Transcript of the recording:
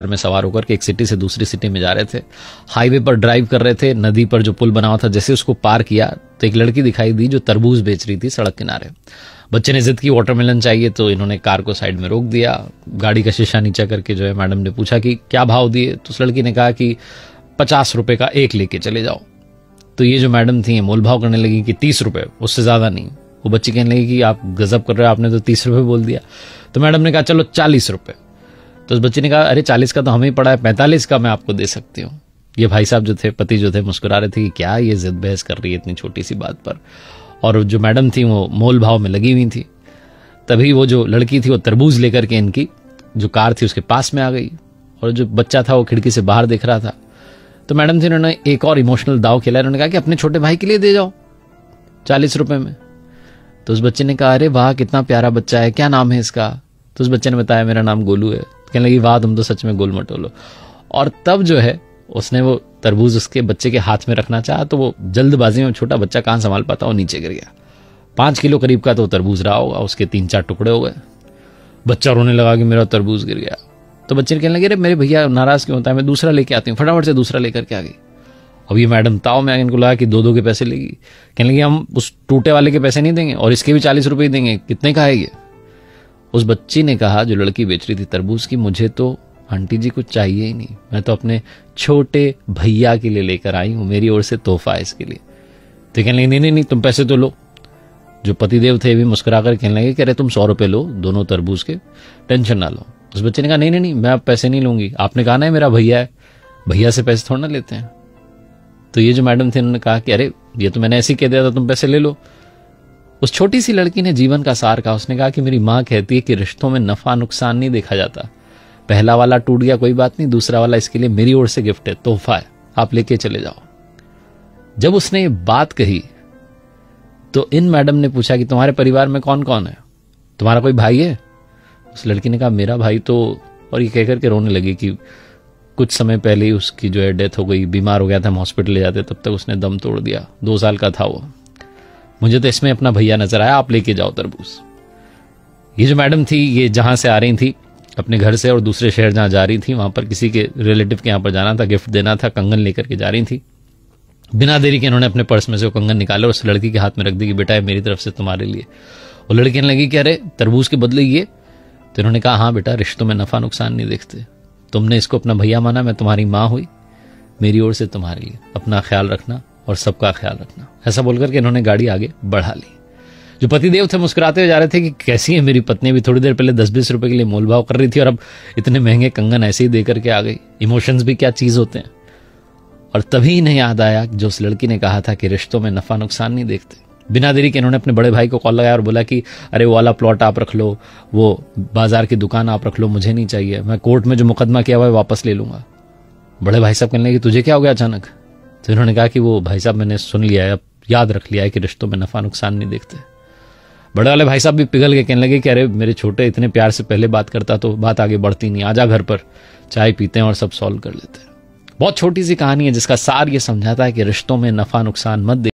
में सवार होकर के एक सिटी से दूसरी सिटी में जा रहे थे। हाईवे पर ड्राइव कर रहे थे। नदी पर जो पुल बना हुआ था, जैसे उसको पार किया तो एक लड़की दिखाई दी जो तरबूज बेच रही थी सड़क किनारे। बच्चे ने जिद की वाटरमेलन चाहिए, तो इन्होंने कार को साइड में रोक दिया। गाड़ी का शीशा नीचा करके जो है मैडम ने पूछा कि क्या भाव दिए, तो उस लड़की ने कहा कि 50 रुपए का एक लेके चले जाओ। तो ये जो मैडम थी मोल भाव करने लगी कि 30 रुपए, उससे ज्यादा नहीं। वो बच्ची कहने लगी कि आप गजब कर रहे हो, आपने तो 30 रुपए बोल दिया। तो मैडम ने कहा चलो 40 रुपए। तो उस बच्चे ने कहा अरे 40 का तो हमें ही पड़ा है, 45 का मैं आपको दे सकती हूँ। ये भाई साहब जो थे, पति जो थे, मुस्कुरा रहे थे कि क्या ये जिद बहस कर रही है इतनी छोटी सी बात पर। और जो मैडम थी वो मोल भाव में लगी हुई थी। तभी वो जो लड़की थी वो तरबूज लेकर के इनकी जो कार थी उसके पास में आ गई, और जो बच्चा था वो खिड़की से बाहर देख रहा था। तो मैडम थी, उन्होंने एक और इमोशनल दाव खेला। उन्होंने कहा कि अपने छोटे भाई के लिए दे जाओ 40 रुपए में। तो उस बच्चे ने कहा अरे वाह कितना प्यारा बच्चा है, क्या नाम है इसका? तो उस बच्चे ने बताया मेरा नाम गोलू है। कहने लगी वाह तुम तो सच में गोल मटोलो। और तब जो है उसने वो तरबूज उसके बच्चे के हाथ में रखना चाहा, तो वो जल्दबाजी में, छोटा बच्चा कहां संभाल पाता, वो नीचे गिर गया। 5 किलो करीब का तो तरबूज रहा होगा, उसके 3-4 टुकड़े हो गए। बच्चा रोने लगा कि मेरा तरबूज गिर गया। तो बच्चे ने कहने लगे अरे मेरे भैया नाराज क्यों होता है, मैं दूसरा लेके आती हूँ। फटाफट से दूसरा लेकर के आ गई। अब ये मैडम ताव में इनको लगा कि 2-2 के पैसे लेगी। कहने लगी हम उस टूटे वाले के पैसे नहीं देंगे और इसके भी 40 रुपए देंगे, कितने का है ये? उस बच्ची ने कहा, जो लड़की बेच रही थी तरबूज की, मुझे तो आंटी जी कुछ चाहिए ही नहीं, मैं तो अपने छोटे भैया के लिए लेकर आई हूं, मेरी ओर से तोहफा है इसके लिए। तो कहने लगी नहीं तुम पैसे तो लो। जो पतिदेव थे भी मुस्कुराकर कहने लगे कि अरे तुम 100 रुपए लो दोनों तरबूज के, टेंशन ना लो। उस बच्चे ने कहा नहीं मैं अब पैसे नहीं लूंगी, आपने कहा ना मेरा भैया है, भैया से पैसे थोड़ा ना लेते हैं। तो ये जो मैडम थे उन्होंने कहा कि अरे ये तो मैंने ऐसे ही कह दिया था, तुम पैसे ले लो। उस छोटी सी लड़की ने जीवन का सार कहा। उसने कहा कि मेरी माँ कहती है कि रिश्तों में नफा नुकसान नहीं देखा जाता। पहला वाला टूट गया कोई बात नहीं, दूसरा वाला इसके लिए मेरी ओर से गिफ्ट है, तोहफा है, आप लेके चले जाओ। जब उसने ये बात कही तो इन मैडम ने पूछा कि तुम्हारे परिवार में कौन कौन है, तुम्हारा कोई भाई है? उस लड़की ने कहा मेरा भाई तो, और ये कहकर के रोने लगी कि कुछ समय पहले ही उसकी जो है डेथ हो गई, बीमार हो गया था, हम हॉस्पिटल ले जाते तब तक उसने दम तोड़ दिया, 2 साल का था वो। मुझे तो इसमें अपना भैया नजर आया, आप लेके जाओ तरबूज। ये जो मैडम थी ये जहां से आ रही थी अपने घर से और दूसरे शहर जहां जा रही थी, वहां पर किसी के रिलेटिव के यहां पर जाना था, गिफ्ट देना था, कंगन लेकर के जा रही थी। बिना देरी के इन्होंने अपने पर्स में से वो कंगन निकाले और उस लड़की के हाथ में रख दी कि बेटा ये मेरी तरफ से तुम्हारे लिए। वो लड़की कहने लगी कि अरे तरबूज के बदले ये? तो इन्होंने कहा हाँ बेटा, रिश्तों में नफा नुकसान नहीं देखते, तुमने इसको अपना भैया माना, मैं तुम्हारी माँ हुई, मेरी ओर से तुम्हारे लिए, अपना ख्याल रखना और सबका ख्याल रखना। ऐसा बोलकर के इन्होंने गाड़ी आगे बढ़ा ली। जो पतिदेव थे मुस्कुराते हुए जा रहे थे कि कैसी है मेरी पत्नी, भी थोड़ी देर पहले 10-20 रुपए के लिए मोलभाव कर रही थी और अब इतने महंगे कंगन ऐसे ही देकर के आ गई। इमोशंस भी क्या चीज होते हैं। और तभी इन्हें याद आया जो उस लड़की ने कहा था कि रिश्तों में नफा नुकसान नहीं देखते। बिना देरी के इन्होंने अपने बड़े भाई को कॉल लगाया और बोला कि अरे वो वाला प्लॉट आप रख लो, वो बाजार की दुकान आप रख लो, मुझे नहीं चाहिए, मैं कोर्ट में जो मुकदमा किया हुआ है वापस ले लूंगा। बड़े भाई साहब कहने लगे तुझे क्या हो गया अचानक? तो इन्होंने कहा कि वो भाई साहब मैंने सुन लिया है, अब याद रख लिया है कि रिश्तों में नफा नुकसान नहीं देखते। बड़े वाले भाई साहब भी पिघल के कहने लगे कि अरे मेरे छोटे, इतने प्यार से पहले बात करता तो बात आगे बढ़ती नहीं, आजा घर पर चाय पीते हैं और सब सॉल्व कर लेते हैं। बहुत छोटी सी कहानी है जिसका सार ये समझाता है कि रिश्तों में नफा नुकसान मत